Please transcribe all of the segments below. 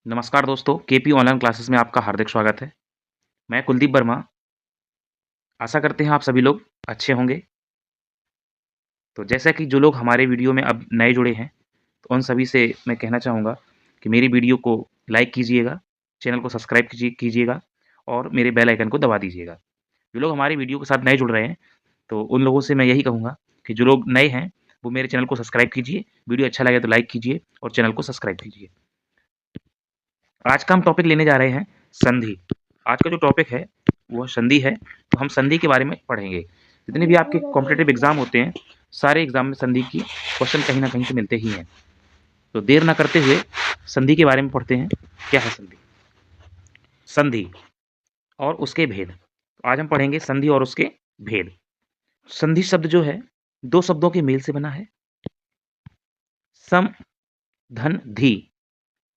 नमस्कार दोस्तों, KP online classes में आपका हार्दिक स्वागत है। मैं कुलदीप वर्मा। आशा करते हैं आप सभी लोग अच्छे होंगे। तो जैसा कि जो लोग हमारे वीडियो में अब नए जुड़े हैं, तो उन सभी से मैं कहना चाहूँगा कि मेरी वीडियो को लाइक कीजिएगा, चैनल को सब्सक्राइब कीजिएगा और मेरे बेल आइकन को दबा दीजिएगा। जो लोग हमारी वीडियो के साथ नए जुड़ रहे हैं, तो उन लोगों से मैं यही कहूँगा कि जो लोग नए हैं, वो मेरे चैनल को सब्सक्राइब कीजिए, वीडियो अच्छा लगे तो लाइक कीजिए और चैनल को सब्सक्राइब कीजिए। आज का हम टॉपिक लेने जा रहे हैं संधि। आज का जो टॉपिक है वो संधि है, तो हम संधि के बारे में पढ़ेंगे। जितने भी आपके कॉम्पिटिटिव एग्जाम होते हैं, सारे एग्जाम में संधि की क्वेश्चन कहीं ना कहीं से मिलते ही हैं। तो देर ना करते हुए संधि के बारे में पढ़ते हैं। क्या है संधि? संधि और उसके भेद। तो आज हम पढ़ेंगे संधि और उसके भेद। संधि शब्द जो है दो शब्दों के मेल से बना है। सम धन धी,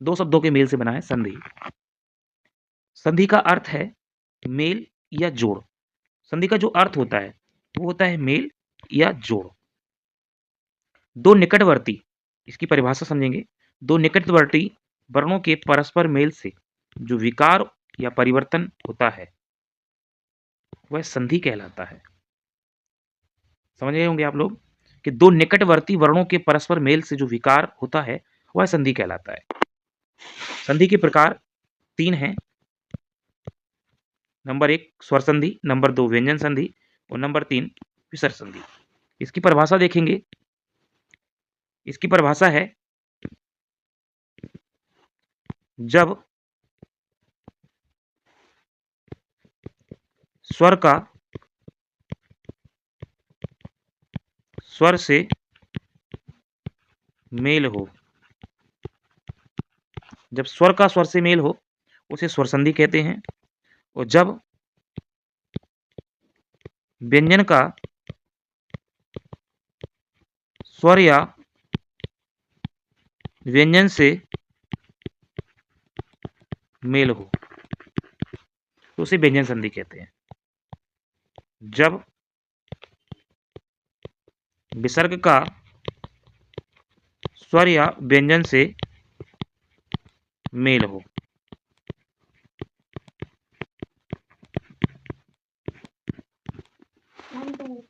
दो शब्दों के मेल से बना है संधि। संधि का अर्थ है मेल या जोड़। संधि का जो अर्थ होता है वो होता है मेल या जोड़। दो निकटवर्ती, इसकी परिभाषा समझेंगे। दो निकटवर्ती वर्णों के परस्पर मेल से जो विकार या परिवर्तन होता है वह संधि कहलाता है। समझ गए होंगे आप लोग कि दो निकटवर्ती वर्णों के परस्पर मेल से जो विकार होता है वह संधि कहलाता है। संधि के प्रकार तीन हैं। नंबर एक स्वर संधि, नंबर दो व्यंजन संधि और नंबर तीन विसर्ग संधि। इसकी परिभाषा देखेंगे। इसकी परिभाषा है जब स्वर का स्वर से मेल हो, जब स्वर का स्वर से मेल हो उसे स्वर संधि कहते हैं। और जब व्यंजन का स्वर या व्यंजन से मेल हो तो उसे व्यंजन संधि कहते हैं। जब विसर्ग का स्वर या व्यंजन से मेल हो,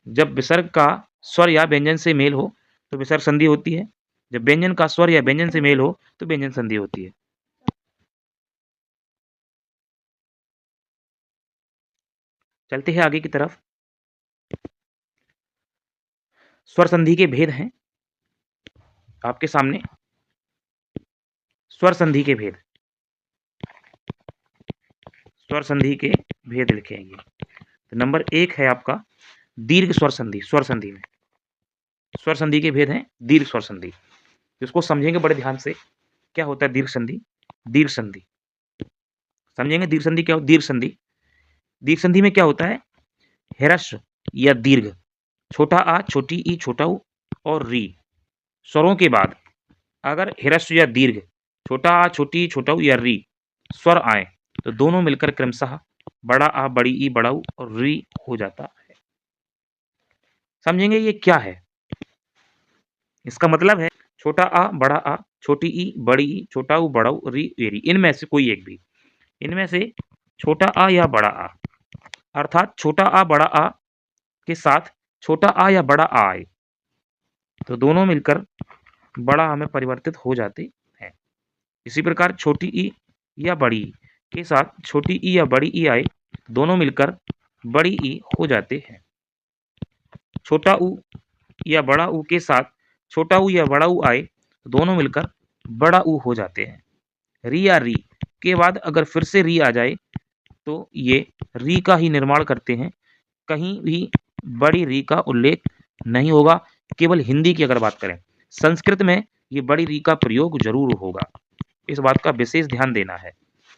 जब विसर्ग का स्वर या व्यंजन से मेल हो तो विसर्ग संधि होती है। जब व्यंजन का स्वर या व्यंजन से मेल हो तो व्यंजन संधि होती है। चलते हैं आगे की तरफ। स्वर संधि के भेद हैं आपके सामने। स्वर संधि के भेद, स्वर संधि के भेद लिखेंगे। तो नंबर एक है आपका दीर्घ स्वर संधि। स्वर संधि में स्वर संधि के भेद हैं दीर्घ स्वर संधि। इसको समझेंगे बड़े ध्यान से। क्या होता है दीर्घ संधि? दीर्घ संधि समझेंगे। दीर्घ संधि क्या हो? दीर्घ संधि, दीर्घ संधि में क्या होता है? ह्रस्व या दीर्घ, छोटा आ, छोटी ई, छोटा ऊ और री स्वरों के बाद अगर ह्रस्व या दीर्घ, छोटा आ, छोटी ई, छोटा ऊ या री स्वर आए तो दोनों मिलकर क्रमशः बड़ा आ, बड़ी ई, बड़ा ऊ और री हो जाता है। समझेंगे ये क्या है? इसका मतलब है छोटा आ, बड़ा आ, छोटी ई, बड़ी ई, छोटा ऊ, बड़ा ऊ, री, वेरी, इनमें से कोई एक भी। इनमें से छोटा आ या बड़ा आ, अर्थात छोटा आ बड़ा आ के साथ छोटा आ या बड़ा आ आए तो दोनों मिलकर बड़ा आ में परिवर्तित हो जाते हैं। इसी प्रकार छोटी ई या बड़ी ई के साथ छोटी ई या बड़ी ई आए, दोनों मिलकर बड़ी ई हो जाते हैं। छोटा ऊ या बड़ा ऊ के साथ छोटा ऊ या बड़ा ऊ आए, दोनों मिलकर बड़ा ऊ हो जाते हैं। री या री के बाद अगर फिर से री आ जाए तो ये री का ही निर्माण करते हैं। कहीं भी बड़ी री का उल्लेख नहीं होगा। केवल हिंदी की अगर बात करें, संस्कृत में ये बड़ी री का प्रयोग जरूर होगा। इस बात का विशेष ध्यान देना है।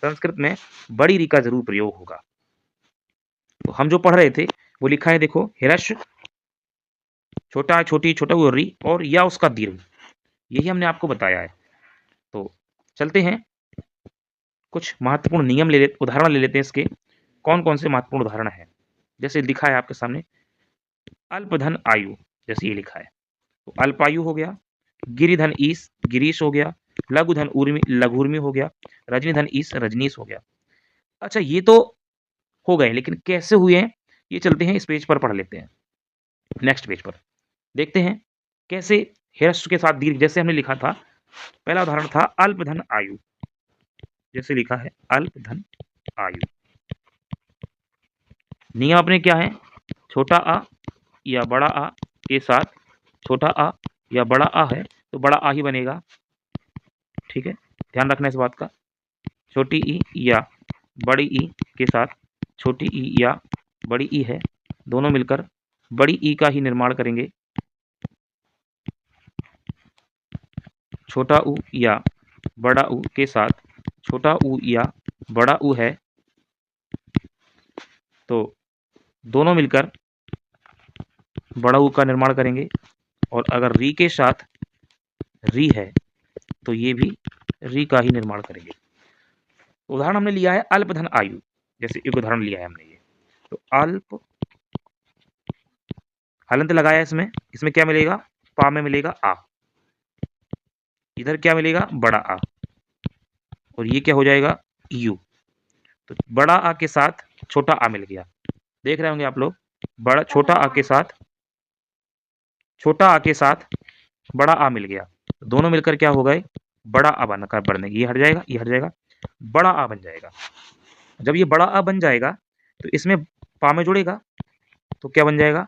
संस्कृत में बड़ी री का जरूर प्रयोग होगा। तो हम जो पढ़ रहे थे वो लिखा है, देखो, ह्रस्व, छोटा, छोटी, छोटा ऊ, री और या उसका दीर्घ, यही हमने आपको बताया है। तो चलते हैं, कुछ महत्वपूर्ण नियम उदाहरण ले लेते हैं इसके। कौन कौन से महत्वपूर्ण उदाहरण है? जैसे लिखा है आपके सामने, अल्पधन आयु, जैसे ये लिखा है तो अल्पायु हो गया। गिरिधन ईश, गिरीश हो गया। लघु धन ऊर्मी लघुर्मी हो गया, रजनी धन ईश रजनीश हो गया। अच्छा ये तो हो गए, लेकिन कैसे हुए हैं ये चलते हैं इस पेज पर पढ़ लेते हैं। नेक्स्ट पेज पर देखते हैं कैसे ह्रस्व के साथ दीर्घ, जैसे हमने लिखा था पहला उदाहरण था अल्पधन आयु, जैसे लिखा है अल्पधन आयु। नियम अपने क्या है, छोटा आ या बड़ा आ के साथ छोटा आ या बड़ा आ है तो बड़ा आ ही बनेगा, ठीक है, ध्यान रखना इस बात का। छोटी ई या बड़ी ई के साथ छोटी ई या बड़ी ई है, दोनों मिलकर बड़ी ई का ही निर्माण करेंगे। छोटा ऊ या बड़ा ऊ के साथ छोटा ऊ या बड़ा ऊ है तो दोनों मिलकर बड़ा ऊ का निर्माण करेंगे। और अगर री के साथ री है तो ये भी री का ही निर्माण करेंगे। उदाहरण हमने लिया है अल्पधन आयु, जैसे एक उदाहरण लिया है हमने ये, तो अल्प हलंत लगाया इसमें, इसमें क्या मिलेगा, पा में मिलेगा आ, इधर क्या मिलेगा बड़ा आ, और ये क्या हो जाएगा यू। तो बड़ा आ के साथ छोटा आ मिल गया, देख रहे होंगे आप लोग, बड़ा छोटा आ के साथ छोटा आ के साथ बड़ा आ मिल गया, दोनों मिलकर क्या हो गए बड़ा आ बनकर बढ़ने, ये हट जाएगा ये हट जाएगा, बड़ा आ बन जाएगा। जब ये बड़ा आ बन जाएगा तो इसमें पा में जुड़ेगा तो क्या बन जाएगा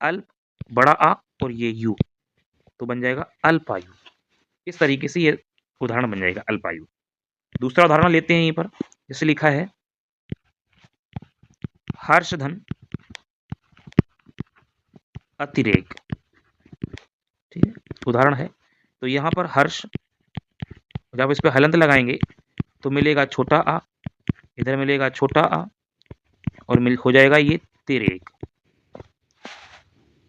अल्प बड़ा आ और ये यू, तो बन जाएगा अल्पायु। इस तरीके से ये उदाहरण बन जाएगा अल्पायु। दूसरा उदाहरण लेते हैं यहीं पर, जैसे लिखा है हर्षधन अतिरेक, ठीक है, उदाहरण है। तो यहाँ पर हर्ष, जब इस पे हलंत लगाएंगे तो मिलेगा छोटा आ, इधर मिलेगा छोटा आ और मिल हो जाएगा ये तिरेक।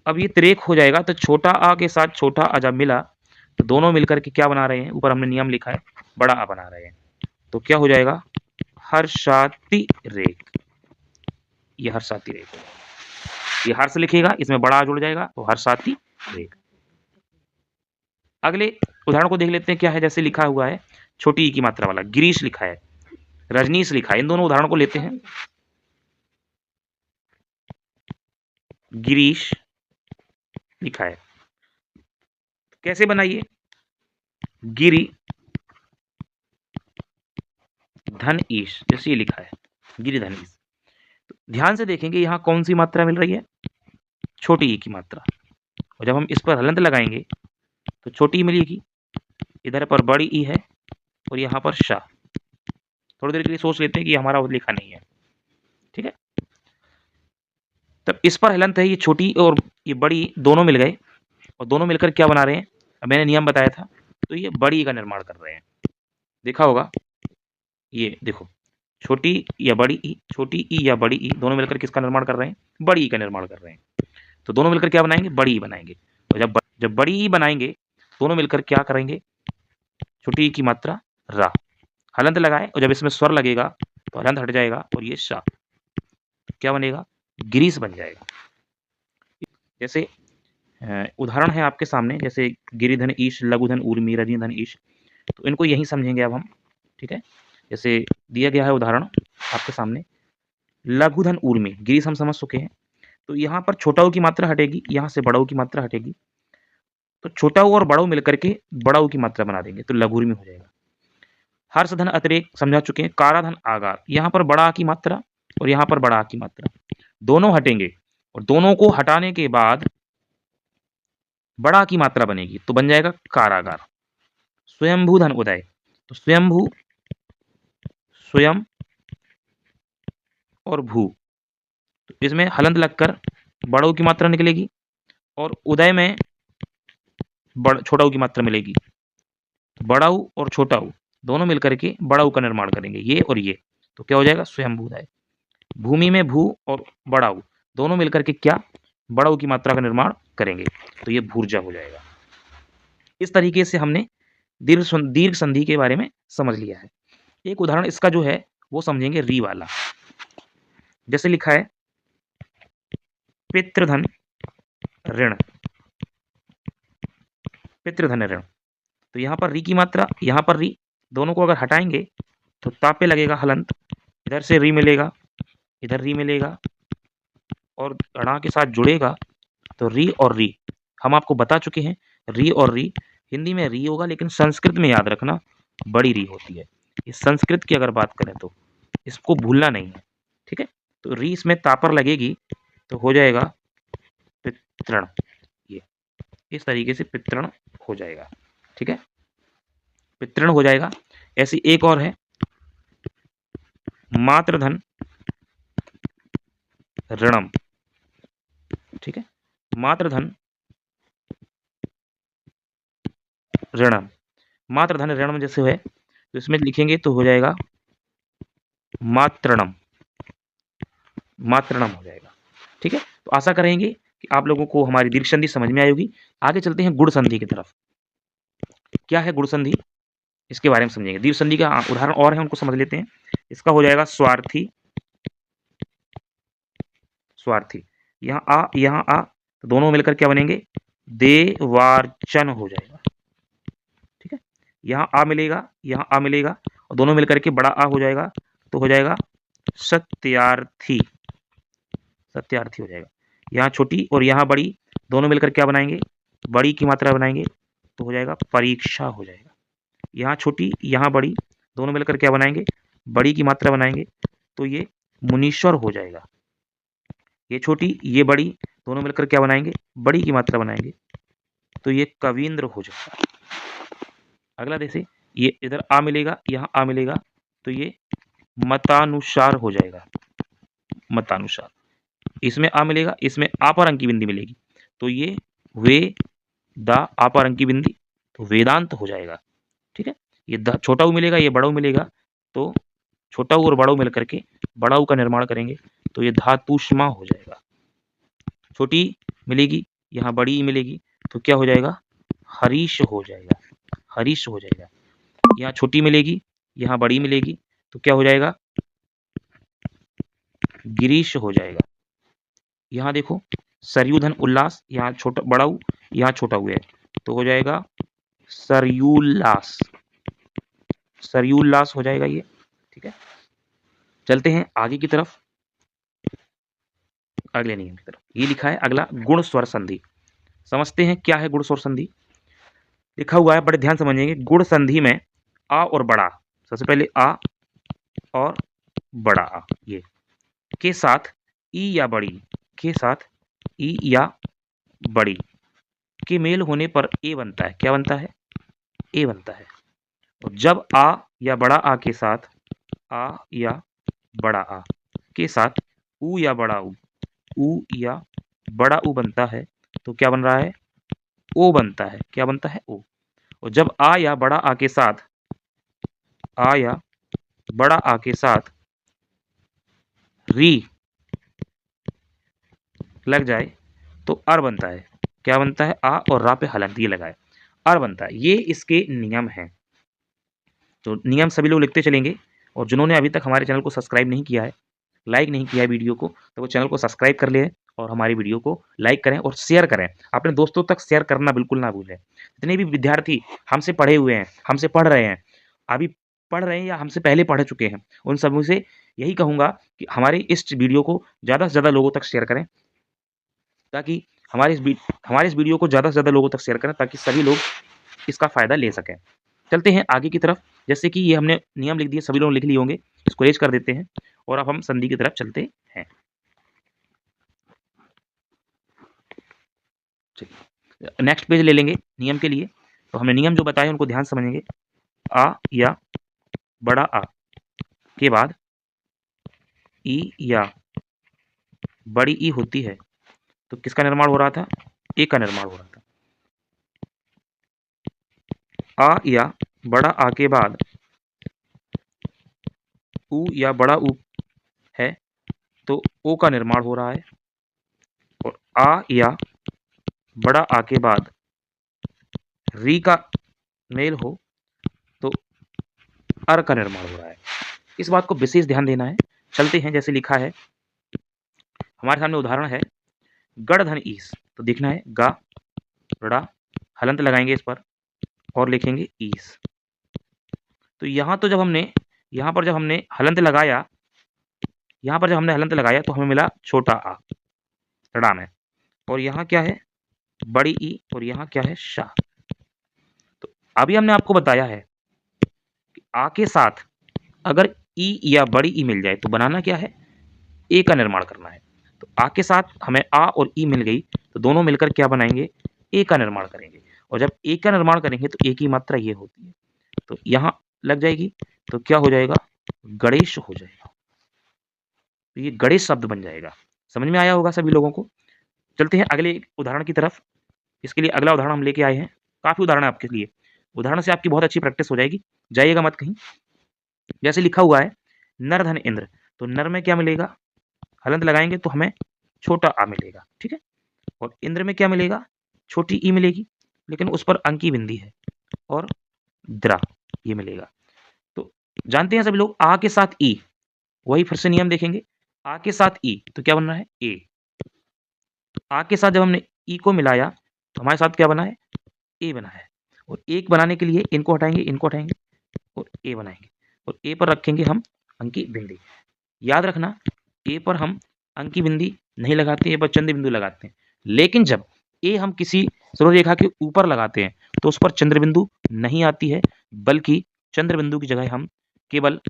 अब ये तिरेक हो जाएगा तो छोटा आ के साथ छोटा आ जब मिला तो दोनों मिलकर के क्या बना रहे हैं, ऊपर हमने नियम लिखा है बड़ा आ बना रहे हैं, तो क्या हो जाएगा हर्षाति रेक, ये हर्षाति रेक हो जाएगा। ये हर्ष लिखेगा इसमें बड़ा आ जुड़ जाएगा तो हर्षाति रेक। अगले उदाहरण को देख लेते हैं क्या है, जैसे लिखा हुआ है छोटी ई की मात्रा वाला गिरीश लिखा है, रजनीश लिखा है, इन दोनों उदाहरण को लेते हैं। गिरीश लिखा है, कैसे बनाइए, गिरी धन ईश, जैसे ये लिखा है गिरी धन ईश। तो ध्यान से देखेंगे यहाँ कौन सी मात्रा मिल रही है, छोटी ई की मात्रा, और जब हम इस पर हलंत लगाएंगे तो छोटी ई मिलेगी, इधर पर बड़ी ई है और यहाँ पर शाह। थोड़ी देर के लिए सोच लेते हैं कि हमारा लिखा नहीं है, ठीक है। तब इस पर हलंत है, ये छोटी और ये बड़ी दोनों मिल गए और दोनों मिलकर क्या बना रहे हैं, अब मैंने नियम बताया था, तो ये बड़ी ई का निर्माण कर रहे हैं। देखा होगा ये देखो छोटी या बड़ी ई, छोटी ई या बड़ी ई दोनों मिलकर किसका निर्माण कर रहे हैं, बड़ी ई का निर्माण कर रहे हैं। तो दोनों मिलकर क्या बनाएंगे बड़ी ई बनाएंगे, तो जब बड़ी ई बनाएंगे दोनों मिलकर क्या करेंगे, छोटी ई की मात्रा रा, हलंत लगाए और जब इसमें स्वर लगेगा तो हलंत हट जाएगा और ये शा, क्या बनेगा गिरीश बन जाएगा। जैसे उदाहरण है आपके सामने, जैसे गिरिधन ईश लघुधन ऊर्मी रजनीधन ईश, तो इनको यही समझेंगे अब हम, ठीक है। जैसे दिया गया है उदाहरण आपके सामने लघुधन ऊर्मी, गिरीश हम समझ चुके हैं, तो यहाँ पर छोटा ऊ की मात्रा हटेगी, यहाँ से बड़ा ऊ की मात्रा हटेगी, तो छोटा ऊ और बड़ा ऊ मिलकर के बड़ा ऊ की मात्रा बना देंगे तो लघुर्मी हो जाएगा। हर्षधन अतिरेक समझा चुके हैं, काराधन आगार, यहाँ पर बड़ा आ की मात्रा और यहाँ पर बड़ा आ की मात्रा दोनों हटेंगे और दोनों को हटाने के बाद बड़ा की मात्रा बनेगी तो बन जाएगा कारागार। स्वयंभू धन उदय, तो स्वयंभू स्वयं और भू, तो इसमें हलंत लगकर बड़ा ऊ की मात्रा निकलेगी और उदय में छोटा ऊ की मात्रा मिलेगी। बड़ा ऊ और छोटा ऊ दोनों मिलकर के बड़ा ऊ का निर्माण करेंगे, ये और ये, तो क्या हो जाएगा स्वयंभूदय। भूमि में भू और बड़ा ऊ दोनों मिलकर के क्या बड़ा ऊ की मात्रा का निर्माण करेंगे, तो ये भूर्जा हो जाएगा। इस तरीके से हमने दीर्घ संधि के बारे में समझ लिया है। एक उदाहरण इसका जो है वो समझेंगे री वाला, जैसे लिखा है पितृधन ऋण, पितृधन ऋण, तो यहाँ पर री की मात्रा, यहाँ पर री, दोनों को अगर हटाएंगे तो ता पे लगेगा हलंत, इधर से री मिलेगा, इधर री मिलेगा और णा के साथ जुड़ेगा तो री और री। हम आपको बता चुके हैं री और री हिंदी में री होगा, लेकिन संस्कृत में याद रखना बड़ी री होती है। इस संस्कृत की अगर बात करें तो इसको भूलना नहीं है, ठीक है। तो री इसमें ता पर लगेगी तो हो जाएगा पितृण। ये इस तरीके से पितृण हो जाएगा, ठीक है, पितृण हो जाएगा। ऐसी एक और है मातृधन ऋणम, ठीक है, मातृधन ऋणम। मातृधन ऋणम जैसे है तो इसमें लिखेंगे तो हो जाएगा मातृणम, मातृणम हो जाएगा, ठीक है। तो आशा करेंगे कि आप लोगों को हमारी दीर्घ संधि समझ में आई होगी। आगे चलते हैं गुण संधि की तरफ। क्या है गुण संधि, इसके बारे में समझेंगे। दीर्घ संधि का उदाहरण और है, उनको समझ लेते हैं। इसका हो जाएगा स्वार्थी, स्वार्थी। यहाँ आ तो दोनों मिलकर क्या बनेंगे, देवार्चन हो जाएगा, ठीक है। यहाँ आ मिलेगा, यहाँ आ मिलेगा और दोनों मिलकर के बड़ा आ हो जाएगा तो हो जाएगा सत्यार्थी, सत्यार्थी हो जाएगा। यहाँ छोटी और यहाँ बड़ी दोनों मिलकर क्या बनाएंगे, बड़ी की मात्रा बनाएंगे तो हो जाएगा परीक्षा हो जाएगा। यहाँ छोटी यहाँ बड़ी दोनों मिलकर क्या बनाएंगे, बड़ी की मात्रा बनाएंगे तो ये मुनीश्वर हो जाएगा। ये छोटी ये बड़ी दोनों मिलकर क्या बनाएंगे, बड़ी की मात्रा बनाएंगे तो ये कवींद्र हो जाएगा। अगला जैसे ये इधर आ मिलेगा, यहाँ आ मिलेगा तो ये मतानुसार हो जाएगा, मतानुसार। इसमें आ मिलेगा, इसमें आ पर अंकी बिंदी मिलेगी तो ये वे दा आ पर अंकी बिंदी तो वेदांत हो जाएगा, ठीक है। ये छोटा ऊ मिलेगा, ये बड़ा ऊ मिलेगा तो छोटा ऊ और बड़ा ऊ मिलकर के बड़ा ऊ का निर्माण करेंगे तो ये धातुष्मा हो जाएगा। छोटी मिलेगी, यहाँ बड़ी मिलेगी तो क्या हो जाएगा, हरीश हो जाएगा, हरीश हो जाएगा। यहाँ छोटी मिलेगी, यहाँ बड़ी मिलेगी तो क्या हो जाएगा, गिरीश हो जाएगा। यहाँ देखो सरयुधन उल्लास, यहाँ छोटा बड़ा ऊ, यहाँ छोटा ऊ है तो हो जाएगा सरयुल्लास, सरयुल्लास हो जाएगा ये, ठीक है। चलते हैं आगे की तरफ, अगले नियम की तरफ। ये लिखा है अगला गुण स्वर संधि। समझते हैं क्या है गुण स्वर संधि। लिखा हुआ है, बड़े ध्यान समझेंगे। गुण संधि में आ और बड़ा, सबसे पहले आ और बड़ा आ ये के साथ ई या बड़ी, के साथ ई या बड़ी के मेल होने पर ए बनता है। क्या बनता है, ए बनता है। और जब आ या बड़ा आ के साथ आ या बड़ा आ के साथ ऊ या बड़ा ऊ या बड़ा ऊ बनता है तो क्या बन रहा है, ओ बनता है। क्या बनता है, ओ। और जब आ या बड़ा आ के साथ आ या बड़ा आ के साथ री लग जाए तो अर बनता है। क्या बनता है, आ और रा पे हलंत ये लगाए अर बनता है। ये इसके नियम हैं। तो नियम सभी लोग लिखते चलेंगे। और जिन्होंने अभी तक हमारे चैनल को सब्सक्राइब नहीं किया है, लाइक नहीं किया है वीडियो को, तो वो चैनल को सब्सक्राइब कर ले और हमारी वीडियो को लाइक करें और शेयर करें। अपने दोस्तों तक शेयर करना बिल्कुल ना भूलें। जितने भी विद्यार्थी हमसे पढ़े हुए हैं, हमसे पढ़ रहे हैं, अभी पढ़ रहे हैं या हमसे पहले पढ़ चुके हैं, उन सभी से यही कहूँगा कि हमारी इस वीडियो को ज़्यादा से ज़्यादा लोगों तक शेयर करें, ताकि हमारे इस वीडियो को ज़्यादा से ज़्यादा लोगों तक शेयर करें ताकि सभी लोग इसका फ़ायदा ले सकें। चलते हैं आगे की तरफ। जैसे कि ये हमने नियम लिख दिए, सभी लोग लिख लिए होंगे, इसको रेज कर देते हैं और अब हम संधि की तरफ चलते हैं। नेक्स्ट पेज ले लेंगे नियम के लिए। तो हमने नियम जो बताए उनको ध्यान समझेंगे। आ या बड़ा आ के बाद ई या बड़ी ई होती है तो किसका निर्माण हो रहा था, ए का निर्माण हो रहा था। आ या बड़ा आ के बाद ऊ या बड़ा ऊ है तो ओ का निर्माण हो रहा है। और आ या बड़ा आ के बाद री का मेल हो तो अर का निर्माण हो रहा है। इस बात को विशेष ध्यान देना है। चलते हैं, जैसे लिखा है हमारे सामने उदाहरण है गढ़ धन ईस। तो देखना है गा ड़ा हलंत लगाएंगे इस पर और लिखेंगे ईस। तो यहाँ तो जब हमने यहाँ पर जब हमने हलंत लगाया, यहाँ पर जब हमने हलंत लगाया तो हमें मिला छोटा आ, ड़ा में, और यहाँ क्या है बड़ी ई, और यहाँ क्या है शाह। तो अभी हमने आपको बताया है कि आ के साथ अगर ई या बड़ी ई मिल जाए तो बनाना क्या है, ए का निर्माण करना है। तो आ के साथ हमें आ और ई मिल गई तो दोनों मिलकर क्या बनाएंगे, ए का निर्माण करेंगे। और जब ए का निर्माण करेंगे तो ए की मात्रा ये होती है, तो यहाँ लग जाएगी, तो क्या हो जाएगा, गणेश हो जाएगा। तो ये गणेश शब्द बन जाएगा। समझ में आया होगा सभी लोगों को। चलते हैं अगले उदाहरण की तरफ। इसके लिए अगला उदाहरण हम लेके आए हैं, काफी उदाहरण है आपके लिए, उदाहरण से आपकी बहुत अच्छी प्रैक्टिस हो जाएगी, जाइएगा मत कहीं। जैसे लिखा हुआ है नर धन इंद्र, तो नर में क्या मिलेगा, हलंत लगाएंगे तो हमें छोटा आ मिलेगा, ठीक है। और इंद्र में क्या मिलेगा, छोटी ई मिलेगी, लेकिन उस पर अंकी बिंदी है, और द्रा ये मिलेगा। तो जानते हैं सभी लोग आ के साथ ई, वही फिर से नियम देखेंगे, आ के साथ ई तो क्या बन रहा है ए। आ के साथ जब हमने ई को मिलाया तो हमारे साथ क्या बना है, ए बना है। और एक बनाने के लिए इनको हटाएंगे और ए बनाएंगे, और ए पर रखेंगे हम अंकी बिंदी। याद रखना, ए पर हम अंकी बिंदी नहीं लगाते, ए पर चंद्र बिंदु लगाते हैं। लेकिन जब ए हम किसी सरल रेखा के ऊपर लगाते हैं तो उस पर चंद्र बिंदु नहीं आती है, बल्कि चंद्र बिंदु की जगह हम केवल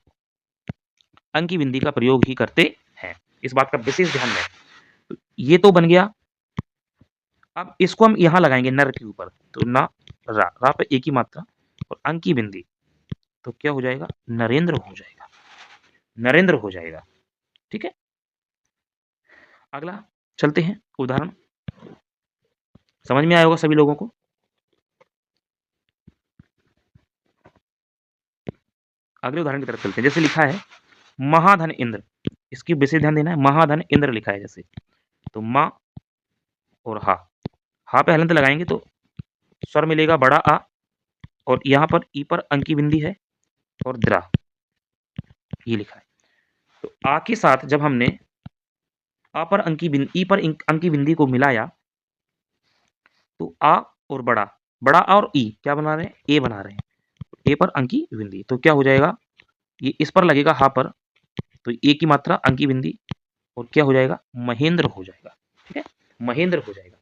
अंकी बिंदी का प्रयोग ही करते हैं। इस बात का विशेष ध्यान दें। ये तो बन गया। अब इसको हम यहाँ लगाएंगे नर के ऊपर, तो ना रा पे एक ही मात्रा और अंकी बिंदी, तो क्या हो जाएगा, नरेंद्र हो जाएगा, नरेंद्र हो जाएगा, ठीक है। अगला चलते हैं उदाहरण, समझ में आया होगा सभी लोगों को। अगले उदाहरण की तरफ चलते हैं। जैसे लिखा है महाधन इंद्र, इसकी विशेष ध्यान देना है, महाधन इंद्र लिखा है जैसे, तो माँ और हा पे हलंत लगाएंगे तो स्वर मिलेगा बड़ा आ, और यहाँ पर ई पर अंकी बिंदी है और द्रा ये लिखा है। तो आ के साथ जब हमने आ पर अंकी बिंदी, ई पर अंकी बिंदी को मिलाया तो आ और बड़ा आ और ई क्या बना रहे हैं, ए बना रहे हैं। ए पर अंकी बिंदी, तो क्या हो जाएगा, ये इस पर लगेगा हा पर, तो ए की मात्रा अंकी बिंदी, और क्या हो जाएगा, महेंद्र हो जाएगा, ठीक है, महेंद्र हो जाएगा।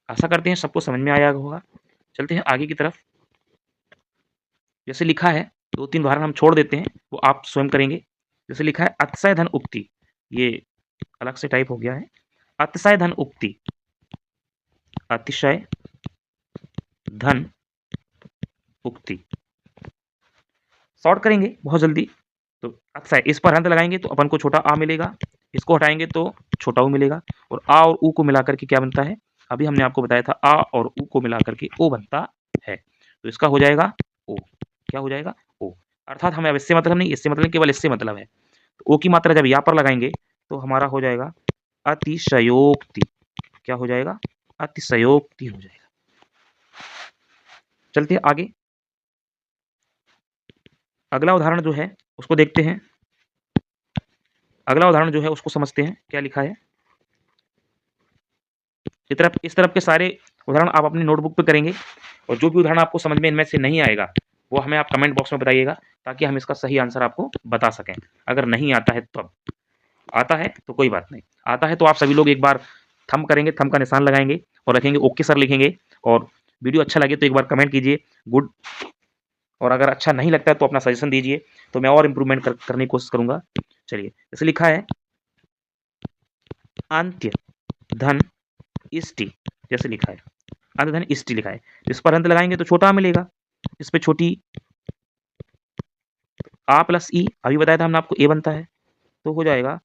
आशा करते हैं सबको समझ में आया होगा। चलते हैं आगे की तरफ। जैसे लिखा है, दो तीन उदाहरण हम छोड़ देते हैं, वो आप स्वयं करेंगे। जैसे लिखा है अतिशय धन उक्ति, ये अलग से टाइप हो गया है, अतिशय धन उक्ति, अतिशय धन उक्ति, शॉर्ट करेंगे बहुत जल्दी। तो अतिशय, इस पर हंत लगाएंगे तो अपन को छोटा आ मिलेगा, इसको हटाएंगे तो छोटा ऊ मिलेगा, और आ और ऊ को मिलाकर के क्या बनता है, अभी हमने आपको बताया था आ और ऊ को मिलाकर के ओ बनता है, तो इसका हो जाएगा ओ, क्या हो जाएगा ओ। अर्थात हमें अब इससे मतलब नहीं, इससे मतलब केवल इससे मतलब है। तो ओ की मात्रा जब यहाँ पर लगाएंगे तो हमारा हो जाएगा अतिशयोक्ति, क्या हो जाएगा, अतिशयोक्ति हो जाएगा। चलते हैं आगे, अगला उदाहरण जो है उसको देखते हैं, अगला उदाहरण जो है उसको समझते हैं क्या लिखा है। इस तरफ के सारे उदाहरण आप अपनी नोटबुक पे करेंगे, और जो भी उदाहरण आपको समझ में इनमें से नहीं आएगा वो हमें आप कमेंट बॉक्स में बताइएगा, ताकि हम इसका सही आंसर आपको बता सकें। अगर नहीं आता है तो, आता है तो कोई बात नहीं, आता है तो आप सभी लोग एक बार थंब करेंगे, थंब का निशान लगाएंगे और रखेंगे ओके सर लिखेंगे, और वीडियो अच्छा लगे तो एक बार कमेंट कीजिए गुड, और अगर अच्छा नहीं लगता है तो अपना सजेशन दीजिए, तो मैं और इम्प्रूवमेंट करने की कोशिश करूंगा। चलिए, जैसे लिखा है अंत्य धन इष्टि, जैसे लिखा है अंत धन इष्टि लिखा है, इस पर अंत लगाएंगे तो छोटा मिलेगा, इस पे छोटी आ प्लस ई, अभी बताया था हमने आपको ए बनता है, तो हो जाएगा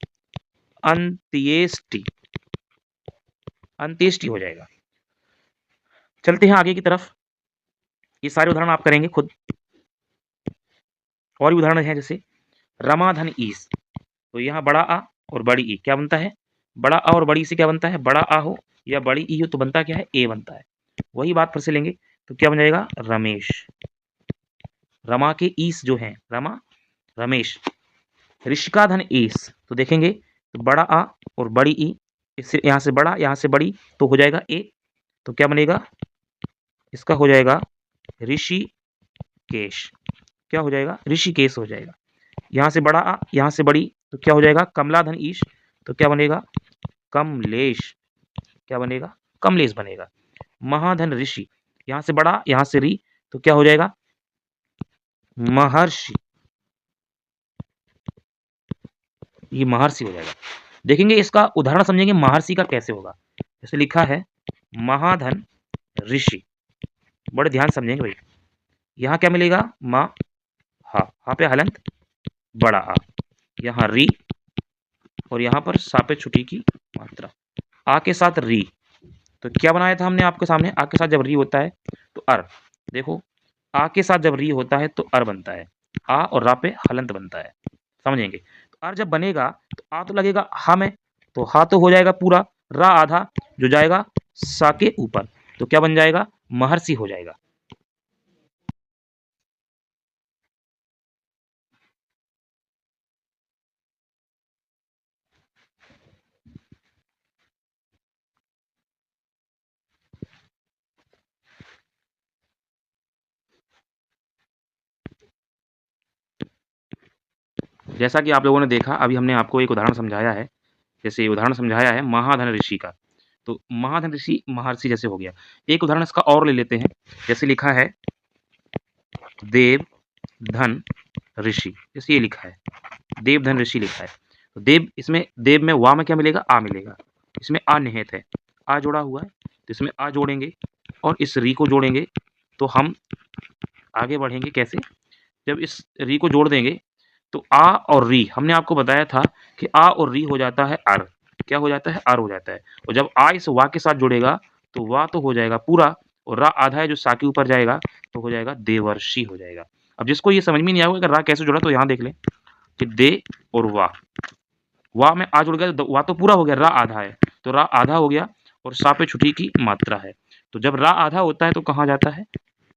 अंत्येष्टि, अंत्येष्टि हो जाएगा। चलते हैं आगे की तरफ, ये सारे उदाहरण आप करेंगे खुद। और भी उदाहरण है जैसे रमाधन ईस, तो यहाँ बड़ा आ और बड़ी ई क्या बनता है, बड़ा आ और बड़ी ई से क्या बनता है, बड़ा आ हो या बड़ी ई हो तो बनता क्या है, ए बनता है। वही बात फिर से लेंगे तो क्या बन जाएगा, रमेश, रमा के ईस जो है रमा रमेश। ऋषिका धन ईस, तो देखेंगे तो बड़ा आ और बड़ी ई, इससे यहाँ से बड़ा यहाँ से बड़ी तो हो जाएगा ए, तो क्या बनेगा, इसका हो जाएगा ऋषिकेश, क्या हो जाएगा? ऋषिकेश हो जाएगा। यहाँ से बड़ा आ, यहाँ से बड़ी, तो क्या हो जाएगा? कमला धन ईश, तो क्या बनेगा? कमलेश, क्या बनेगा? कमलेश बनेगा। महाधन ऋषि, यहाँ से बड़ा, यहाँ से री, तो क्या हो जाएगा? महर्षि, ये महर्षि हो जाएगा। देखेंगे इसका उदाहरण समझेंगे महर्षि का कैसे होगा। जैसे लिखा है महाधन ऋषि, बड़े ध्यान समझेंगे भाई। यहाँ क्या मिलेगा? मा, हा पे हलंत बड़ा आ, यहाँ री, और यहाँ पर सा पे छुटी की मात्रा, आ के साथ री। तो क्या बनाया था हमने आपके सामने? आ के साथ जब री होता है तो अर, देखो आ के साथ जब री होता है तो अर बनता है, आ और रा पे हलंत बनता है, समझेंगे। तो अर जब बनेगा तो आ तो लगेगा हा में, तो हा तो हो जाएगा पूरा, रा आधा जो जाएगा सा के ऊपर, तो क्या बन जाएगा? महर्षि हो जाएगा। जैसा कि आप लोगों ने देखा, अभी हमने आपको एक उदाहरण समझाया है, जैसे उदाहरण समझाया है महाधन ऋषि का, तो महाधन ऋषि महर्षि जैसे हो गया। एक उदाहरण इसका और ले लेते हैं, जैसे लिखा है देव धन ऋषि, जैसे ये लिखा है देव धन ऋषि लिखा है, तो देव, इसमें देव में वा में क्या मिलेगा? आ मिलेगा, इसमें आ निहित है, आ जोड़ा हुआ है, तो इसमें आ जोड़ेंगे और इस री को जोड़ेंगे, तो हम आगे बढ़ेंगे कैसे? जब इस री को जोड़ देंगे तो आ और री, हमने आपको बताया था कि आ और री हो जाता है अर, क्या हो जाता है? अर हो जाता है। और जब आ इस वा के साथ जुड़ेगा तो वा तो हो जाएगा पूरा, और रा आधा है जो सा के ऊपर जाएगा, तो हो जाएगा देवर्षि हो जाएगा। अब जिसको ये समझ में नहीं आएगा कि रा कैसे जुड़ा, तो यहाँ देख लें कि दे और वा में आ जुड़ गया तो वा तो पूरा हो गया, रा आधा है तो रा आधा हो गया, और सा पे छुटी की मात्रा है, तो जब रा आधा होता है तो कहाँ जाता है?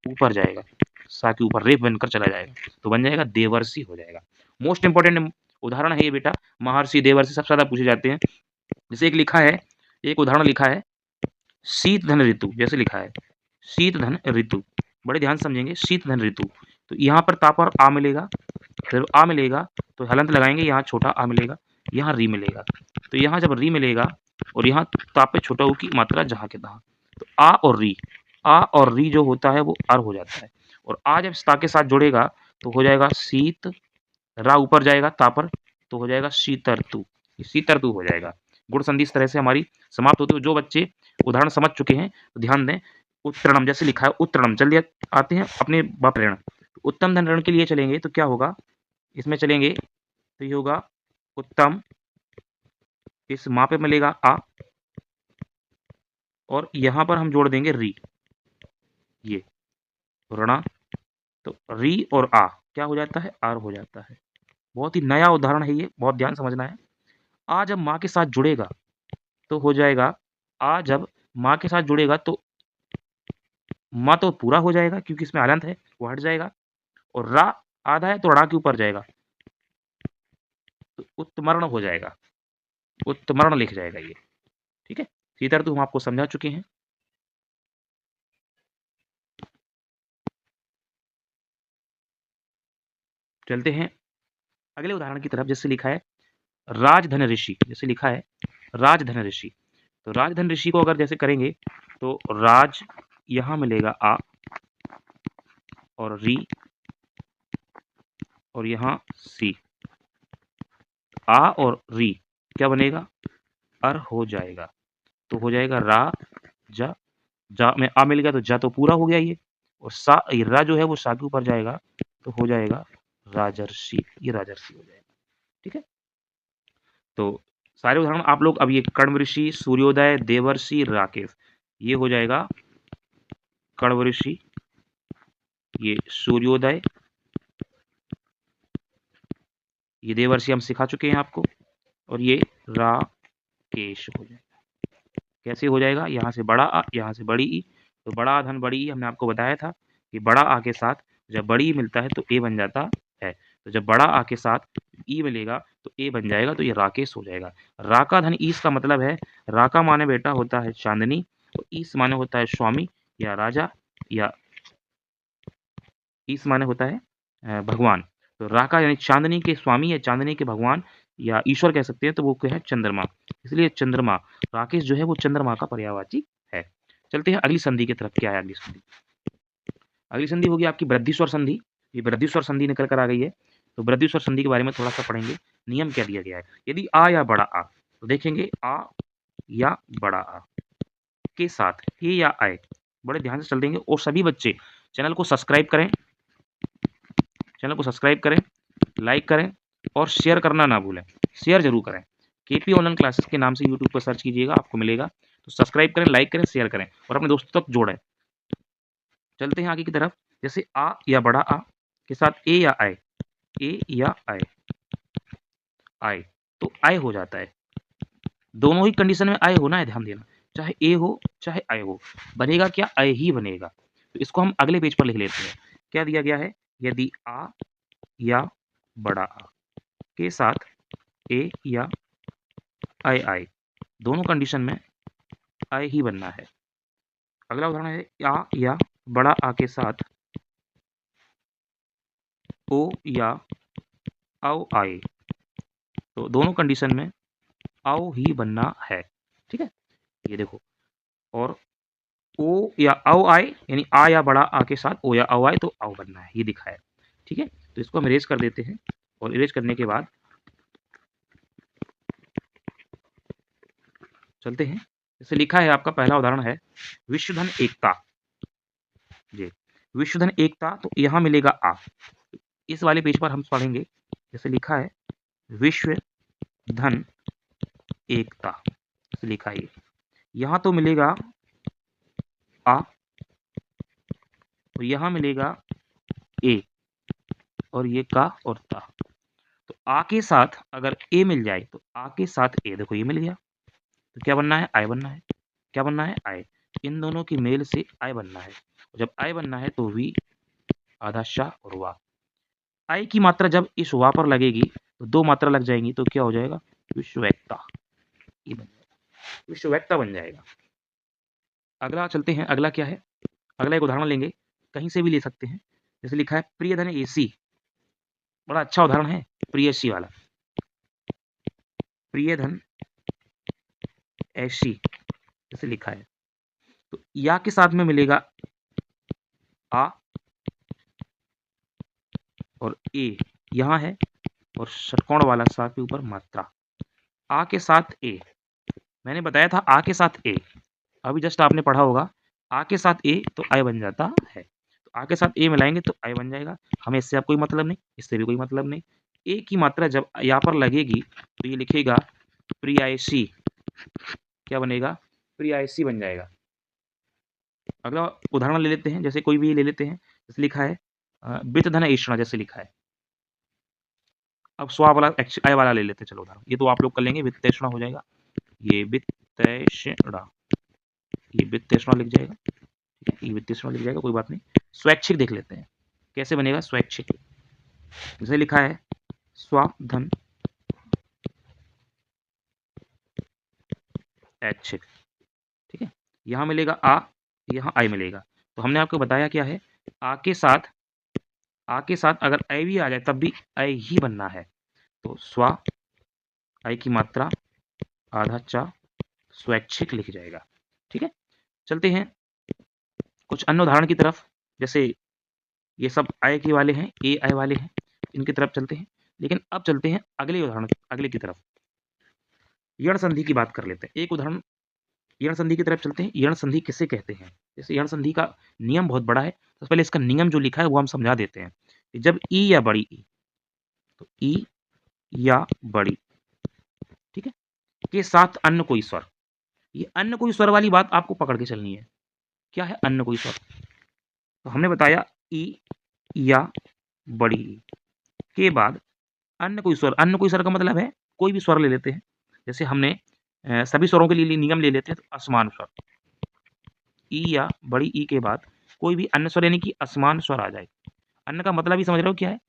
ऊपर जाएगा, सा के ऊपर रेप बनकर चला जाएगा, तो बन जाएगा देवर्षि हो जाएगा। मोस्ट इंपॉर्टेंट उदाहरण है ये बेटा, महर्षि देवर्षि सबसे ज्यादा पूछे जाते हैं। जैसे एक लिखा है, एक उदाहरण लिखा है शीत धन ऋतु, जैसे लिखा है शीत धन ऋतु, बड़े ध्यान समझेंगे, शीत धन ऋतु, तो यहाँ पर ता पर आ मिलेगा, जब आ मिलेगा तो हलंत लगाएंगे, यहाँ छोटा आ मिलेगा, यहाँ री मिलेगा, तो यहाँ जब री मिलेगा और यहाँ ता पे छोटा ऊ की मात्रा जहाँ के तहाँ, तो आ और री जो होता है वो अर हो जाता है, और आ जब ता के साथ जुड़ेगा तो हो जाएगा शीत, रा ऊपर जाएगा ता पर, तो हो जाएगा शीतर्तु, शीतर्तु हो जाएगा। गुण संधि इस तरह से हमारी समाप्त होती है। जो बच्चे उदाहरण समझ चुके हैं तो ध्यान दें, उत्तरणम जैसे लिखा है उत्तरणम, चलिए आते हैं अपने बाप ऋण, उत्तम धन ऋण के लिए चलेंगे तो क्या होगा? इसमें चलेंगे तो ये होगा उत्तम, इस माँ पे मिलेगा आ, और यहाँ पर हम जोड़ देंगे री, ये ऋणा, तो री और आ क्या हो जाता है? आर हो जाता है। बहुत ही नया उदाहरण है ये, बहुत ध्यान समझना है। आ जब माँ के साथ जुड़ेगा तो हो जाएगा, आ जब माँ के साथ जुड़ेगा तो माँ तो पूरा हो जाएगा क्योंकि इसमें हलंत है, वो हट जाएगा, और रा आधा है तो रा के ऊपर जाएगा, तो उत्तमर्ण हो जाएगा, उत्तमर्ण लिख जाएगा ये, ठीक है। इसी तरह तो हम आपको समझा चुके हैं। चलते हैं अगले उदाहरण की तरफ, जैसे लिखा है राजधन ऋषि, जैसे लिखा है राजधन ऋषि, तो राजधन ऋषि को अगर जैसे करेंगे तो राज यहाँ मिलेगा आ और री, और यहाँ सी, आ और री क्या बनेगा? अर हो जाएगा, तो हो जाएगा रा जा, जा में आ मिल गया तो जा तो पूरा हो गया ये, और सा रा जो है वो सा के ऊपर जाएगा तो हो जाएगा राजर्षि, ये राजर्षि हो जाएगा, ठीक है। तो सारे उदाहरण आप लोग अब ये कण्व ऋषि, सूर्योदय, देवर्षि, राकेश, ये हो जाएगा कण्व ऋषि, ये सूर्योदय, ये देवर्षि हम सिखा चुके हैं आपको, और ये राकेश हो जाएगा। कैसे हो जाएगा? यहाँ से बड़ा आ, यहाँ से बड़ी ई, तो बड़ा धन बड़ी ई हमने आपको बताया था कि बड़ा आ के साथ जब बड़ी ई मिलता है तो ए बन जाता है, तो जब बड़ा आ के साथ ई मिलेगा तो ए बन जाएगा, तो ये राकेश हो जाएगा। राका धन ईस का मतलब है, राका माने बेटा होता है चांदनी, और ईस माने होता है स्वामी या राजा या ईस माने होता है भगवान। तो रा का यानी चाँदनी के स्वामी या चाँदनी के भगवान या ईश्वर कह सकते हैं, तो वो क्या है चंद्रमा। इसलिए चंद्रमा, राकेश जो है वो चंद्रमा का पर्यायवाची है। चलते हैं अगली संधि की तरफ, क्या है अगली संधि? अगली संधि होगी आपकी बृहदीश्वर संधि। ये बृहदीश्वर संधि निकल कर आ गई है। तो बृहदीश्वर संधि के बारे में थोड़ा-सा पढ़ेंगे। नियम क्या दिया गया है? यदि आ या बड़ा आ, तो देखेंगे आ या बड़ा आ के साथ ए या आए, बड़े ध्यान से चल देंगे। और सभी बच्चे चैनल को सब्सक्राइब करें, लाइक करें और शेयर करना ना भूलें। शेयर जरूर करें। केपी ऑनलाइन क्लासेस के नाम से यूट्यूब पर सर्च कीजिएगा, आपको मिलेगा। तो सब्सक्राइब करें, लाइक करें, शेयर करें और अपने दोस्तों तक जोड़ें। चलते हैं आगे की तरफ। जैसे आ या बड़ा आ के साथ ए या आए, ए या आए, आए, तो आए हो जाता है। दोनों ही कंडीशन में आए होना है, ध्यान देना। चाहे ए हो चाहे आए हो, बनेगा क्या? आए ही बनेगा। तो इसको हम अगले पेज पर लिख लेते हैं। क्या दिया गया है? यदि आ या बड़ा आ के साथ ए या आए आए, दोनों कंडीशन में आए ही बनना है। अगला उदाहरण है आ या बड़ा आ के साथ ओ या औ आए, तो दोनों कंडीशन में आओ ही बनना है। ठीक है, ये देखो। और ओ या औ आए, यानी आ या बड़ा आ के साथ ओ या औ आए तो आओ बनना है, ये दिखा है। ठीक है, तो इसको हम इरेज कर देते हैं। और इरेज करने के बाद चलते हैं। जैसे लिखा है, आपका पहला उदाहरण है विश्वधन एकता। जी, विश्वधन एकता, तो यहाँ मिलेगा आ। इस वाले पेज पर हम पढ़ेंगे। जैसे लिखा है विश्व धन एकता, जैसे लिखा है, यहाँ तो मिलेगा आ और यहाँ मिलेगा ए और ये का और ता। तो आ के साथ अगर ए मिल जाए तो आ के साथ ए, देखो ये मिल गया। तो क्या बनना है? आय बनना है। क्या बनना है? आय। इन दोनों की मेल से आय बनना है। जब आय बनना है तो वी आधा शाह और वाह। आय की मात्रा जब इस वाह पर लगेगी तो दो मात्रा लग जाएंगी, तो क्या हो जाएगा? विश्ववेत्ता, ये बन जाएगा, विश्ववेत्ता बन जाएगा। अगला चलते हैं। अगला क्या है? अगला एक उदाहरण लेंगे, कहीं से भी ले सकते हैं। जैसे लिखा है प्रियधन एसी, बड़ा अच्छा उदाहरण है प्रियसी वाला। प्रियधन ऐसी, जैसे लिखा है, तो या के साथ में मिलेगा आ और ए यहाँ है, और षटकोण वाला सा के ऊपर मात्रा। आ के साथ ए, मैंने बताया था आ के साथ ए, अभी जस्ट आपने पढ़ा होगा। आ के साथ ए तो आय बन जाता है। तो आ के साथ ए मिलाएंगे तो आय बन जाएगा। हमें इससे अब कोई मतलब नहीं, इससे भी कोई मतलब नहीं। ए की मात्रा जब यहाँ पर लगेगी तो ये लिखेगा प्रियायसी। क्या बनेगा? प्रियायसी बन जाएगा। अगला उदाहरण ले लेते हैं, जैसे कोई भी ले लेते हैं। जैसे लिखा है वित्त धन ऐषणा, जैसे लिखा है। अब स्वा वाला आय वाला ले लेते हैं। चलो उदाहरण, ये तो आप लोग कर लेंगे, वित्तेषणा हो जाएगा। ये वित्तेषणा, ये वित्तेषणा लिख जाएगा। ठीक है, ये वित्तेषणा लिख जाएगा, कोई बात नहीं। स्वैच्छिक देख लेते हैं कैसे बनेगा स्वैच्छिक। जैसे लिखा है स्वाधन ऐच्छिक। ठीक है, यहाँ मिलेगा आ, यहाँ आई मिलेगा। तो हमने आपको बताया क्या है, आ के साथ अगर आई भी आ जाए तब भी आई ही बनना है। तो स्वा, आई की मात्रा, आधा चा, स्वैच्छिक लिख जाएगा। ठीक है, चलते हैं कुछ अन्य उदाहरण की तरफ। जैसे ये सब आय के वाले हैं, ए आय वाले हैं, इनकी तरफ चलते हैं। लेकिन अब चलते हैं अगले उदाहरण, अगले की तरफ। यण संधि की बात कर लेते हैं। एक उदाहरण यण संधि की तरफ चलते हैं। यण संधि किसे कहते हैं? जैसे यण संधि का नियम बहुत बड़ा है, तो पहले इसका नियम जो लिखा है वो हम समझा देते हैं। कि जब ई या बड़ी ई, तो ई या बड़ी, ठीक है, के साथ अन्य कोई स्वर। ये अन्य कोई स्वर वाली बात आपको पकड़ के चलनी है। क्या है अन्य कोई स्वर? तो हमने बताया ई या बड़ी ई के बाद अन्य कोई स्वर। अन्य कोई स्वर का मतलब है कोई भी स्वर ले लेते हैं। जैसे हमने सभी स्वरों के लिए नियम ले लेते हैं, तो असमान स्वर। ई या बड़ी ई के बाद कोई भी अन्य स्वर, यानी कि असमान स्वर आ जाए। अन्य का मतलब ही समझ रहे हो क्या है?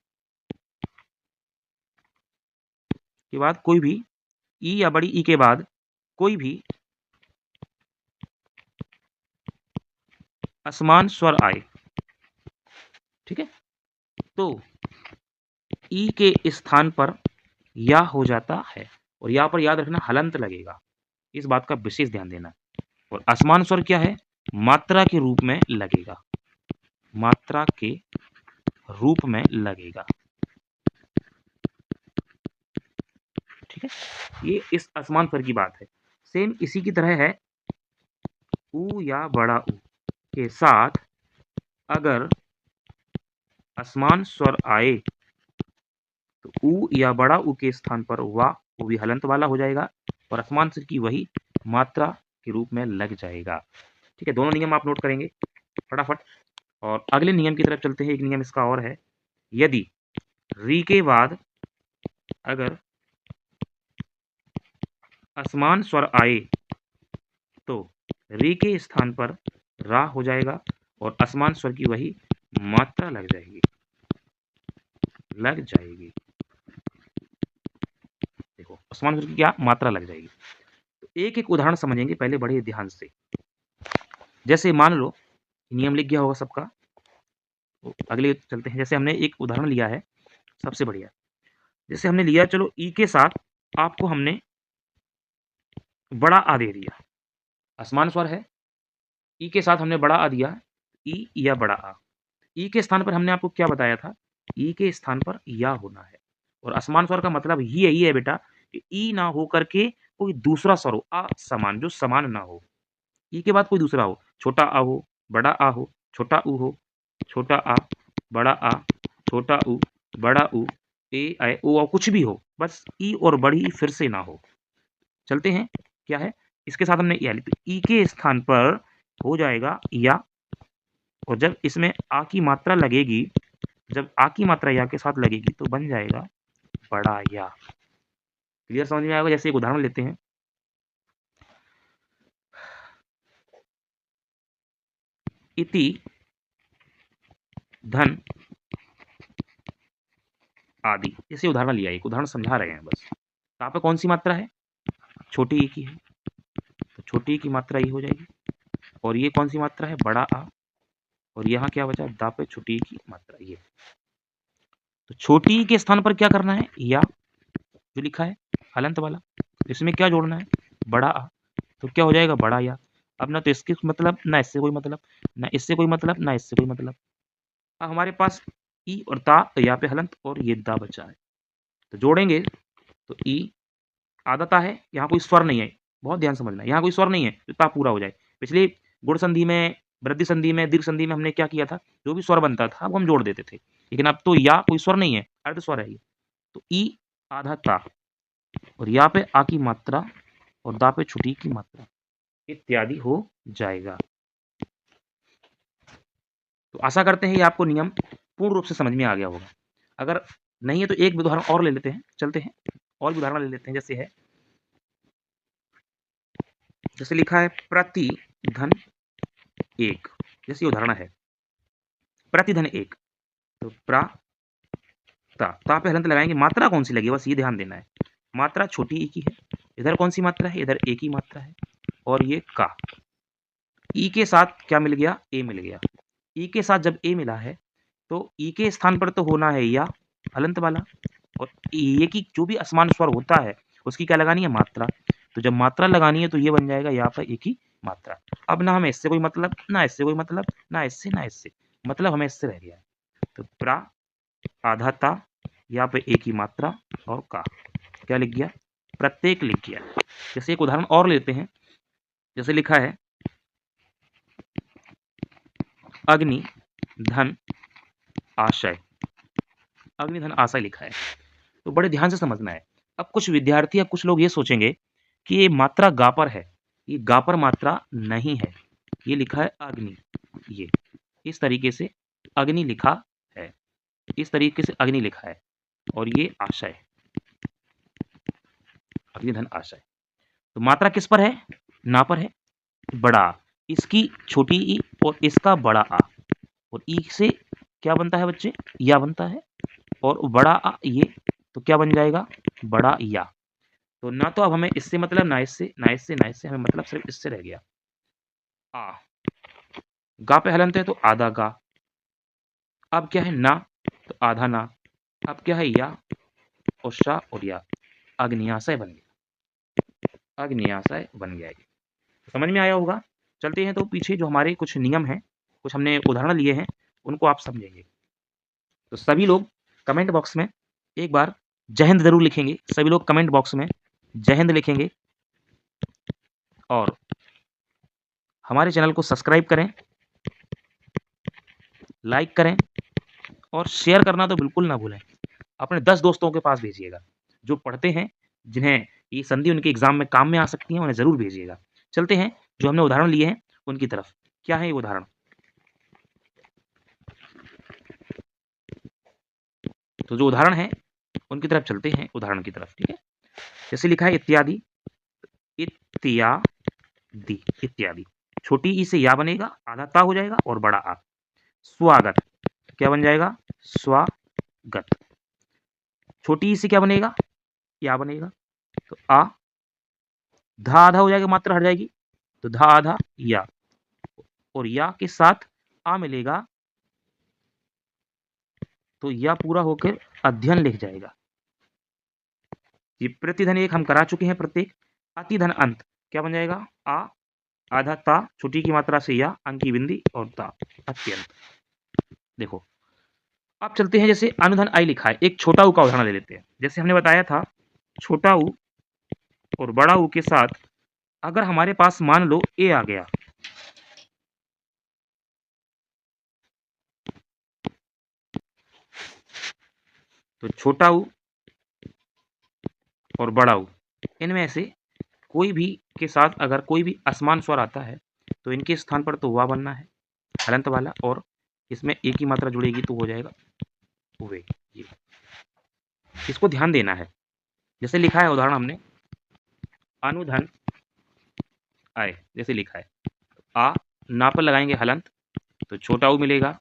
के बाद कोई भी ई या बड़ी ई के बाद कोई भी असमान स्वर आए। ठीक है, तो ई के स्थान पर या हो जाता है, और यहाँ पर याद रखना हलंत लगेगा, इस बात का विशेष ध्यान देना। और असमान स्वर क्या है, मात्रा के रूप में लगेगा, मात्रा के रूप में लगेगा। ठीक है, ये इस असमान स्वर की बात है। सेम इसी की तरह है, ऊ या बड़ा ऊ के साथ अगर असमान स्वर आए तो ऊ या बड़ा ऊ के स्थान पर वा, वो भी हलंत वाला हो जाएगा और असमान स्वर की वही मात्रा के रूप में लग जाएगा। ठीक है, दोनों नियम आप नोट करेंगे फटाफट। और अगले नियम की तरफ चलते हैं। एक नियम इसका और है, यदि री के बाद अगर असमान स्वर आए तो री के स्थान पर रा हो जाएगा और असमान स्वर की वही मात्रा लग जाएगी, लग जाएगी। देखो, असमान स्वर की क्या मात्रा लग जाएगी। तो एक एक उदाहरण समझेंगे पहले बड़े ध्यान से। जैसे मान लो, नियम लिख गया होगा सबका, तो अगले चलते हैं। जैसे हमने एक उदाहरण लिया है, सबसे बढ़िया। जैसे हमने लिया, चलो ई के साथ आपको हमने बड़ा आ दे दिया, असमान स्वर है, ई के साथ हमने बड़ा आ दिया, ई या बड़ा आ। ई के स्थान पर हमने आपको क्या बताया था, ई के स्थान पर या होना है। और असमान स्वर का मतलब ही यही है बेटा कि ई ना हो करके कोई दूसरा स्वर हो, आ समान, जो समान ना हो। ई के बाद कोई दूसरा हो, छोटा आ हो, बड़ा आ हो, छोटा ऊ हो, छोटा आ, बड़ा आ, छोटा ऊ, बड़ा ऊ, ए ऐ ओ औ कुछ भी हो, बस ई और बड़ी फिर से ना हो। चलते हैं, क्या है इसके साथ हमने या लिख, ई के स्थान पर हो जाएगा या, और जब इसमें आ की मात्रा लगेगी, जब आ की मात्रा या के साथ लगेगी तो बन जाएगा बड़ा या। क्लियर समझ में आएगा। जैसे एक उदाहरण लेते हैं, इति धन आदि, जैसे उदाहरण लिया, एक उदाहरण समझा रहे हैं बस। यहाँ पे कौन सी मात्रा है, छोटी ई की है, तो छोटी ई की मात्रा ई हो जाएगी। और ये कौन सी मात्रा है, बड़ा आ, और यहाँ क्या बचा, दा पे छोटी ई की मात्रा ये। तो छोटी ई के स्थान पर क्या करना है, या जो लिखा है हलंत वाला, इसमें क्या जोड़ना है, बड़ा आ, तो क्या हो जाएगा बड़ा या। अब ना तो इसके मतलब, ना इससे कोई मतलब, ना इससे कोई मतलब, ना इससे कोई मतलब। अब हमारे पास ई और ता, तो यहाँ पे हलंत और ये दा बचा है, तो जोड़ेंगे तो ई आधा ता है, यहाँ कोई स्वर नहीं है, बहुत ध्यान समझना, यहाँ कोई स्वर नहीं है तो ता पूरा हो जाए। पिछले गुण संधि में, वृद्धि संधि में, दीर्घ संधि में हमने क्या किया था, जो भी स्वर बनता था वो हम जोड़ देते थे, लेकिन अब तो या कोई स्वर नहीं है, अर्ध स्वर है ये। तो ई आधा ता, और यहाँ पे आ की मात्रा और दा पे छुटी की मात्रा इत्यादि हो जाएगा। तो आशा करते हैं ये आपको नियम पूर्ण रूप से समझ में आ गया होगा। अगर नहीं है तो एक उदाहरण और ले लेते हैं, चलते हैं और भी उदाहरण ले लेते हैं। जैसे है, जैसे लिखा है प्रति धन एक, जैसे उदाहरण है प्रति धन एक, तो प्रा ता पे हलंत लगाएंगे, मात्रा कौन सी लगी बस ये ध्यान देना है, मात्रा छोटी ई की है, इधर कौन सी मात्रा है, इधर एक ही मात्रा है, और ये का। ई के साथ क्या मिल गया, ए मिल गया। ई के साथ जब ए मिला है तो ई के स्थान पर तो होना है या हलंत वाला, और ये की जो भी असमान स्वर होता है उसकी क्या लगानी है, मात्रा। तो जब मात्रा लगानी है तो ये बन जाएगा यहाँ पर एक ही मात्रा। अब ना हमें इससे कोई मतलब, ना इससे कोई मतलब, ना इससे ना इससे, मतलब हमें इससे रह गया है। तो प्रा आधा ता, यहाँ पे एक ही मात्रा, और का क्या लिख गया, प्रत्येक लिख गया। जैसे एक उदाहरण और लेते हैं, जैसे लिखा है अग्नि धन आशय, अग्नि धन आशय लिखा है, तो बड़े ध्यान से समझना है। अब कुछ विद्यार्थी या कुछ लोग ये सोचेंगे कि ये मात्रा गा पर है, ये गा पर मात्रा नहीं है, ये लिखा है अग्नि, ये इस तरीके से अग्नि लिखा है, इस तरीके से अग्नि लिखा है, और ये आशय, अग्नि धन आशय। तो मात्रा किस पर है, ना पर है, बड़ा, इसकी छोटी ई और इसका बड़ा आ, और ई से क्या बनता है बच्चे, या बनता है, और बड़ा आ ये, तो क्या बन जाएगा, बड़ा या। तो ना तो अब हमें इससे मतलब, ना इससे, ना इससे, ना इससे, हमें मतलब सिर्फ इससे रह गया। आ गा पे हलंत है तो आधा गा। अब क्या है, ना तो आधा ना, अब क्या है या और शा और या, अग्न्याशय बन गया, अग्न्याशय बन गया। ये समझ में आया होगा। चलते हैं तो पीछे जो हमारे कुछ नियम हैं, कुछ हमने उदाहरण लिए हैं, उनको आप समझेंगे। तो सभी लोग कमेंट बॉक्स में एक बार जय हिंद जरूर लिखेंगे, सभी लोग कमेंट बॉक्स में जय हिंद लिखेंगे और हमारे चैनल को सब्सक्राइब करें, लाइक करें और शेयर करना तो बिल्कुल ना भूलें। अपने 10 दोस्तों के पास भेजिएगा जो पढ़ते हैं, जिन्हें ये संधि उनके एग्जाम में काम में आ सकती है, उन्हें जरूर भेजिएगा। चलते हैं जो हमने उदाहरण लिए हैं उनकी तरफ। क्या है ये उदाहरण? तो जो उदाहरण है उनकी तरफ चलते हैं, उदाहरण की तरफ। ठीक है, जैसे लिखा है इत्यादि, इत्यादि, इत्यादि। छोटी ई से या बनेगा, आधा ता हो जाएगा और बड़ा आ। स्वागत, क्या बन जाएगा? स्वागत। छोटी ई से क्या बनेगा? या बनेगा, तो आ, धा आधा हो जाएगा, मात्रा हट जाएगी, तो धा आधा या, और या के साथ आ मिलेगा तो या पूरा होकर अध्ययन लिख जाएगा। ये प्रतिधन एक हम करा चुके हैं प्रत्येक। अतिधन अंत क्या बन जाएगा? आ, आधा ता, छोटी की मात्रा से या, अंक की बिंदी और ता, अत्यंत। देखो अब चलते हैं, जैसे अनुधन आई लिखा है, एक छोटा ऊ का उदाहरण ले लेते हैं। जैसे हमने बताया था छोटा ऊ और बड़ा ऊ के साथ अगर हमारे पास मान लो ए आ गया, तो छोटा ऊ और बड़ा ऊ इनमें से कोई भी के साथ अगर कोई भी असमान स्वर आता है तो इनके स्थान पर तो वा बनना है हलंत वाला, और इसमें एक ही मात्रा जुड़ेगी तो हो जाएगा वे। ये इसको ध्यान देना है। जैसे लिखा है उदाहरण हमने, अनुधन आए, जैसे लिखा है आ, ना पर लगाएंगे हलंत, तो छोटा ऊ मिलेगा,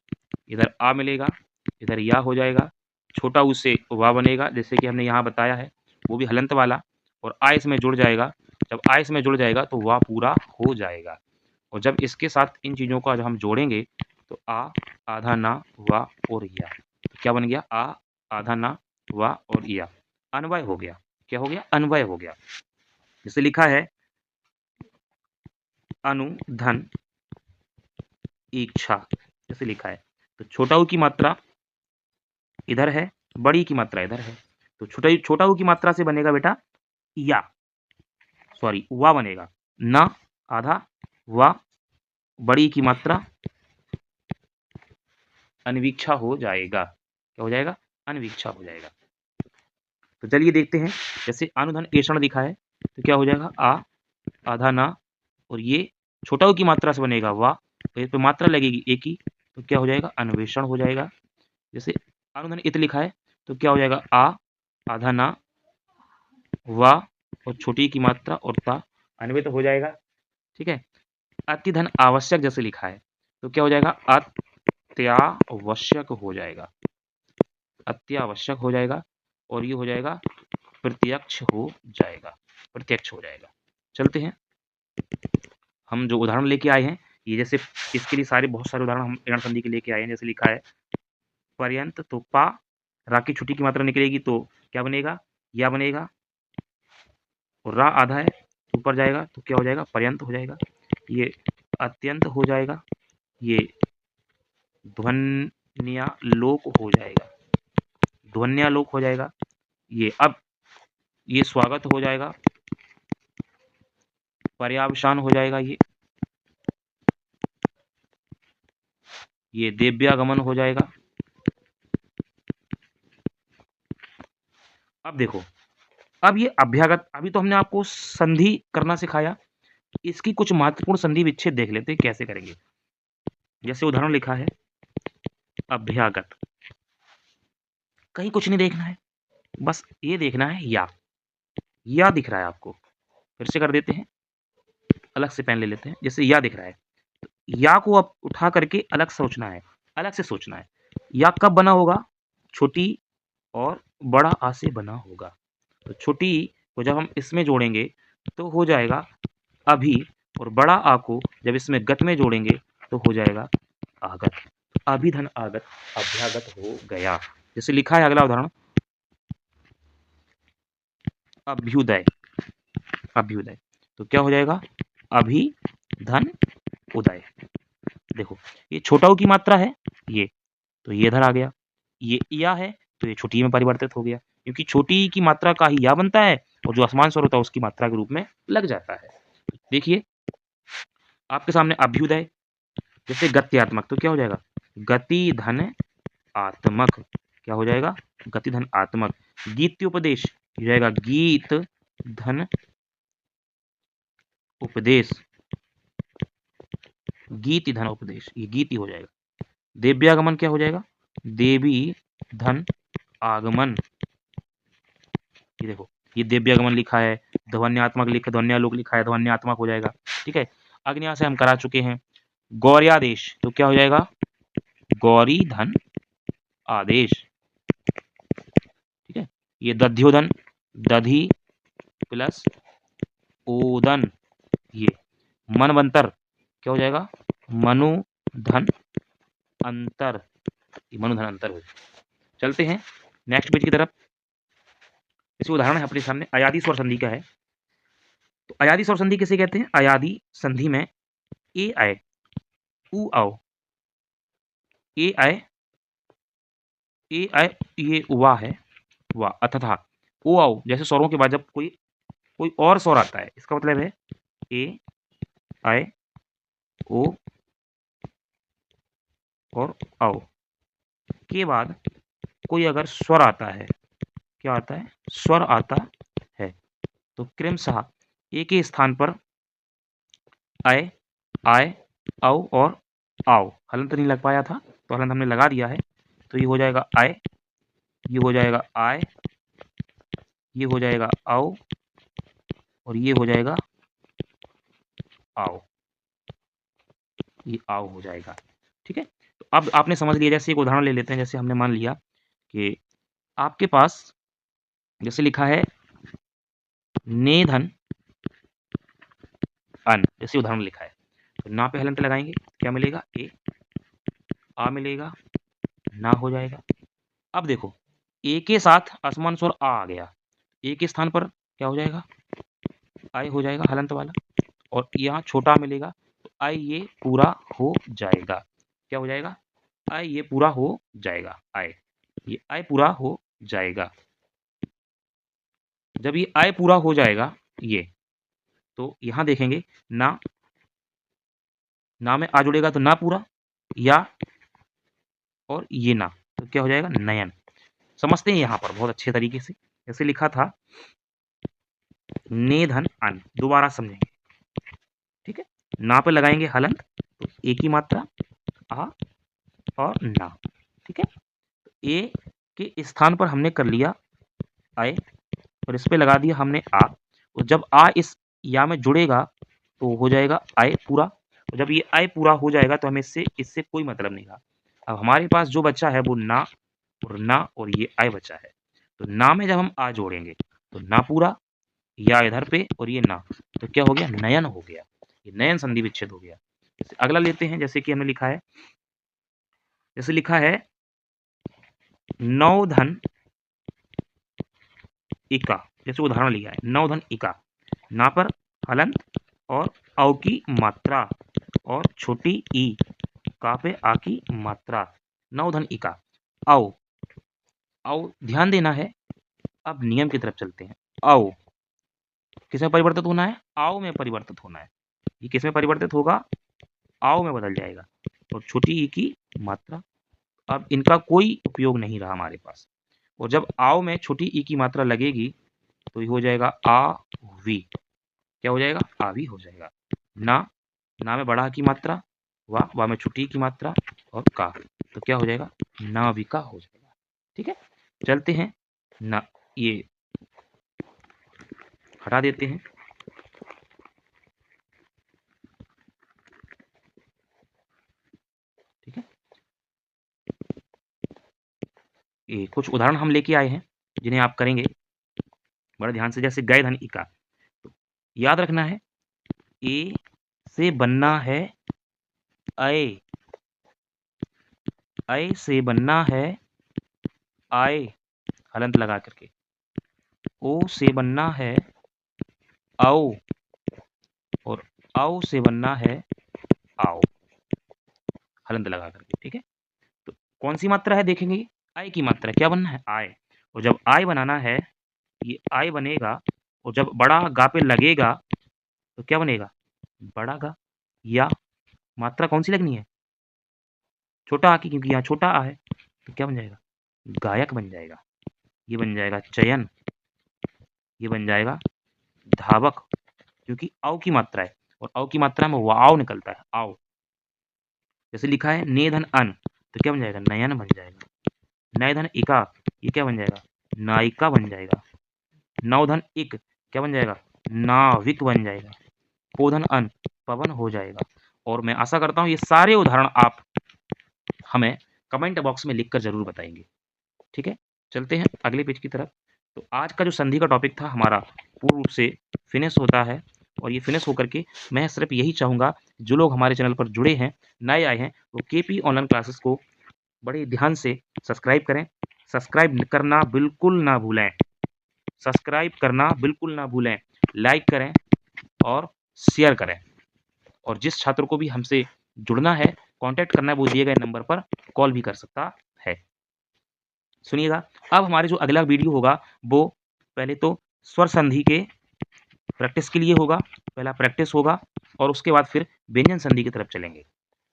इधर आ मिलेगा, इधर या हो जाएगा, छोटा ऊ से वा बनेगा जैसे कि हमने यहाँ बताया है, वो भी हलंत वाला, और आ इसमें जुड़ जाएगा। जब आ इसमें जुड़ जाएगा तो वाह पूरा हो जाएगा। और जब इसके साथ इन चीज़ों का जब हम जोड़ेंगे तो आ, आधा ना, वा और या, तो क्या बन गया? आ, आधा ना, वा और या, अन्वय हो गया। क्या हो गया? अन्वय हो गया। जैसे लिखा है अनुधन इच्छा, जैसे लिखा है, तो छोटा ऊ की मात्रा इधर है, बड़ी की मात्रा इधर है, तो छोटा ऊ की मात्रा से बनेगा बेटा या, सॉरी वा बनेगा, ना आधा, वा, बड़ी की मात्रा अनवीक्षा हो जाएगा। क्या हो जाएगा? अनवीक्षा हो जाएगा। तो चलिए देखते हैं, जैसे अनुधन एषण लिखा है तो क्या हो जाएगा? आ, आधा ना, और ये छोटा ऊ की मात्रा से बनेगा वा, तो इस पे मात्रा लगेगी एक ही, तो क्या हो जाएगा? अन्वेषण हो जाएगा। जैसे अनुधन इत लिखा है तो क्या हो जाएगा? आ, आधा ना, वा और छोटी की मात्रा और ता, अन्वित हो जाएगा। ठीक है। अतिधन आवश्यक जैसे लिखा है तो क्या हो जाएगा? अत्यावश्यक हो जाएगा, अत्यावश्यक हो जाएगा, और ये हो जाएगा प्रत्यक्ष हो जाएगा, प्रत्यक्ष हो जाएगा। चलते हैं, हम जो उदाहरण लेके आए हैं ये, जैसे इसके लिए सारे बहुत सारे उदाहरण हम ऋण संधि के लेके आए हैं। जैसे लिखा है पर्यंत, तो पा, रा की छुट्टी की मात्रा निकलेगी तो क्या बनेगा? या बनेगा, और रा आधा है ऊपर जाएगा तो क्या हो जाएगा? पर्यंत हो जाएगा। ये अत्यंत हो जाएगा, ये ध्वन्यालोक हो जाएगा, ध्वन्यालोक हो जाएगा। ये अब ये स्वागत हो जाएगा, पर्यावसान हो जाएगा, ये देव्यागमन हो जाएगा। अब देखो, अब ये अभ्यागत, अभी तो हमने आपको संधि करना सिखाया, इसकी कुछ महत्वपूर्ण संधि विच्छेद देख लेते हैं कैसे करेंगे। जैसे उदाहरण लिखा है अभ्यागत, कहीं कुछ नहीं देखना है, बस ये देखना है या दिख रहा है आपको, फिर से कर देते हैं, अलग से पेन ले लेते हैं। जैसे या दिख रहा है, या को अब उठा करके अलग सोचना है, अलग से सोचना है। या कब बना होगा? छोटी और बड़ा आ से बना होगा। तो छोटी को जब हम इसमें जोड़ेंगे तो हो जाएगा अभी, और बड़ा आ को जब इसमें गत में जोड़ेंगे तो हो जाएगा आगत। अभिधन आगत अभ्यागत हो गया। जैसे लिखा है अगला उदाहरण, अभ्युदय। अभ्युदय तो क्या हो जाएगा, अभिधन उदय। देखो ये छोटा ऊ की मात्रा है ये, तो ये इधर आ गया, ये या है तो ये छोटी ई में परिवर्तित हो गया, क्योंकि छोटी ई की मात्रा का ही या बनता है और जो असमान स्वर होता है उसकी मात्रा के रूप में लग जाता है। देखिए आपके सामने अभ्युदय, जैसे गत्यात्मक तो क्या हो जाएगा, गति धन आत्मक। क्या हो जाएगा, गति धन आत्मक। गीत्योपदेश हो जाएगा गीत धन उपदेश, गीति धन उपदेश, ये गीति हो जाएगा। देव्यागमन क्या हो जाएगा, देवी धन आगमन। ये देखो ये देव्यागमन लिखा है, ध्वन्यात्मक लिखा, ध्वन्यालोक लिखा है, ध्वन्यात्मक हो जाएगा। ठीक है, अग्न्या से हम करा चुके हैं। गौर्यादेश तो क्या हो जाएगा, गौरी धन आदेश। ठीक है, ये दध्योधन, दधि प्लस ओदन। ये मनवंतर क्या हो जाएगा, मनु धन अंतर, ये मनु धन अंतर हो जाएगा। चलते हैं नेक्स्ट पेज की तरफ। इसी उदाहरण है अपने सामने, अयादी स्वर संधि का है। तो अयादी स्वर संधि किसे कहते हैं, अयादी संधि में ए आए उ आओ, ए आए ए आए ये वा है, वा अथथा ओ आओ जैसे स्वरों के बाद जब कोई कोई और स्वर आता है, इसका मतलब है ए आए ओ और आओ के बाद कोई अगर स्वर आता है, क्या आता है, स्वर आता है, तो क्रमशः ए के स्थान पर आए, आए, आओ और आओ, हलंत नहीं लग पाया था तो हलंत हमने लगा दिया है, तो ये हो जाएगा आए, ये हो जाएगा आए, ये हो जाएगा आओ और ये हो जाएगा आओ, ये आओ हो जाएगा। ठीक है, तो अब आपने समझ लिया। जैसे एक उदाहरण ले लेते हैं, जैसे हमने मान लिया कि आपके पास जैसे लिखा है नेधन अन, जैसे उदाहरण लिखा है, तो ना पे हलंत लगाएंगे, क्या मिलेगा, ए, आ मिलेगा, ना हो जाएगा। अब देखो ए के साथ असमान स्वर आ गया, ए के स्थान पर क्या हो जाएगा, आई हो जाएगा हलंत वाला, और यहाँ छोटा मिलेगा तो आई ये पूरा हो जाएगा। क्या हो जाएगा, आई ये पूरा हो जाएगा, आई ये आई पूरा हो जाएगा। जब ये आई पूरा हो जाएगा ये, तो यहाँ देखेंगे ना, ना में आ जुड़ेगा तो ना पूरा, या और ये ना, तो क्या हो जाएगा, नयन। समझते हैं यहाँ पर बहुत अच्छे तरीके से, जैसे लिखा था नेधन अन, दोबारा समझेंगे। ठीक है, ना पे लगाएंगे हलंत, तो एक ही मात्रा आ और ना। ठीक है, ए के स्थान पर हमने कर लिया आए और इस पे लगा दिया हमने आ, और जब आ इस या में जुड़ेगा तो हो जाएगा आए पूरा, और जब ये आए पूरा हो जाएगा तो हमें इससे कोई मतलब नहीं रहा। अब हमारे पास जो बच्चा है वो ना और ये आए बचा है, तो ना में जब हम आ जोड़ेंगे तो ना पूरा, या इधर पे और ये ना, तो क्या हो गया, नयन हो गया, ये नयन संधि विच्छेद हो गया। अगला लेते हैं, जैसे कि हमने लिखा है, जैसे लिखा है नौ धन इका, जैसे उदाहरण लिया है नौ धन इका, ना पर हलंत और औ की मात्रा और छोटी ई, का पे आ की मात्रा, नौ धन इका, आओ। आओ ध्यान देना है, अब नियम की तरफ चलते हैं। आओ किसमें परिवर्तित होना है, आओ में परिवर्तित होना है। ये किसमें परिवर्तित होगा, आओ में बदल जाएगा, और छोटी ई की मात्रा, अब इनका कोई उपयोग नहीं रहा हमारे पास, और जब आओ में छोटी ई की मात्रा लगेगी तो ये हो जाएगा आ वी, क्या हो जाएगा, आवी हो जाएगा। ना में बड़ा की मात्रा, वा में छोटी की मात्रा और का, तो क्या हो जाएगा, नाविका हो जाएगा। ठीक है, चलते हैं ना, ये हटा देते हैं। ठीक है, ये कुछ उदाहरण हम लेके आए हैं जिन्हें आप करेंगे बड़े ध्यान से। जैसे गए धन इका, तो याद रखना है ए से बनना है अय, ऐ से बनना है आए, हलंत लगा करके। ओ से बनना है आओ, और आओ से बनना है आओ, हलंत लगा करके। ठीक है, तो कौन सी मात्रा है देखेंगे, आय की मात्रा। क्या बनना है, आय। और जब आय बनाना है, ये आय बनेगा, और जब बड़ा गा पे लगेगा तो क्या बनेगा, बड़ा गा। या मात्रा कौन सी लगनी है, छोटा आ की, क्योंकि यहाँ छोटा आ है, तो क्या बन जाएगा, गायक बन जाएगा। ये बन जाएगा चयन, ये बन जाएगा धावक, क्योंकि आओ की मात्रा है, और आओ की मात्रा में वाव निकलता है, आओ। जैसे लिखा है ने धन अन, तो क्या बन जाएगा, नयन बन जाएगा। नय धन इका, ये क्या बन जाएगा, नायिका बन जाएगा। नव धन इक, क्या बन जाएगा, नाविक बन जाएगा। पो धन अन, पवन हो जाएगा। और मैं आशा करता हूँ ये सारे उदाहरण आप हमें कमेंट बॉक्स में लिखकर जरूर बताएंगे। ठीक है, चलते हैं अगले पेज की तरफ। तो आज का जो संधि का टॉपिक था हमारा पूर्ण रूप से फिनिश होता है, और ये फिनिश होकर के मैं सिर्फ यही चाहूँगा, जो लोग हमारे चैनल पर जुड़े हैं, नए आए हैं, वो केपी ऑनलाइन क्लासेस को बड़े ध्यान से सब्सक्राइब करें। सब्सक्राइब करना बिल्कुल ना भूलें, सब्सक्राइब करना बिल्कुल ना भूलें, लाइक करें और शेयर करें। और जिस छात्र को भी हमसे जुड़ना है, कांटेक्ट करना है, वो दिए गए नंबर पर कॉल भी कर सकता है। सुनिएगा, अब हमारे जो अगला वीडियो होगा वो पहले तो स्वर संधि के प्रैक्टिस के लिए होगा, पहला प्रैक्टिस होगा, और उसके बाद फिर व्यंजन संधि की तरफ चलेंगे।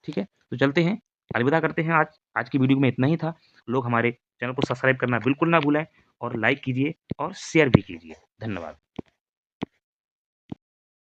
ठीक है, तो चलते हैं, अलविदा करते हैं। आज की वीडियो में इतना ही था। लोग हमारे चैनल को सब्सक्राइब करना बिल्कुल ना भूलें, और लाइक कीजिए और शेयर भी कीजिए। धन्यवाद।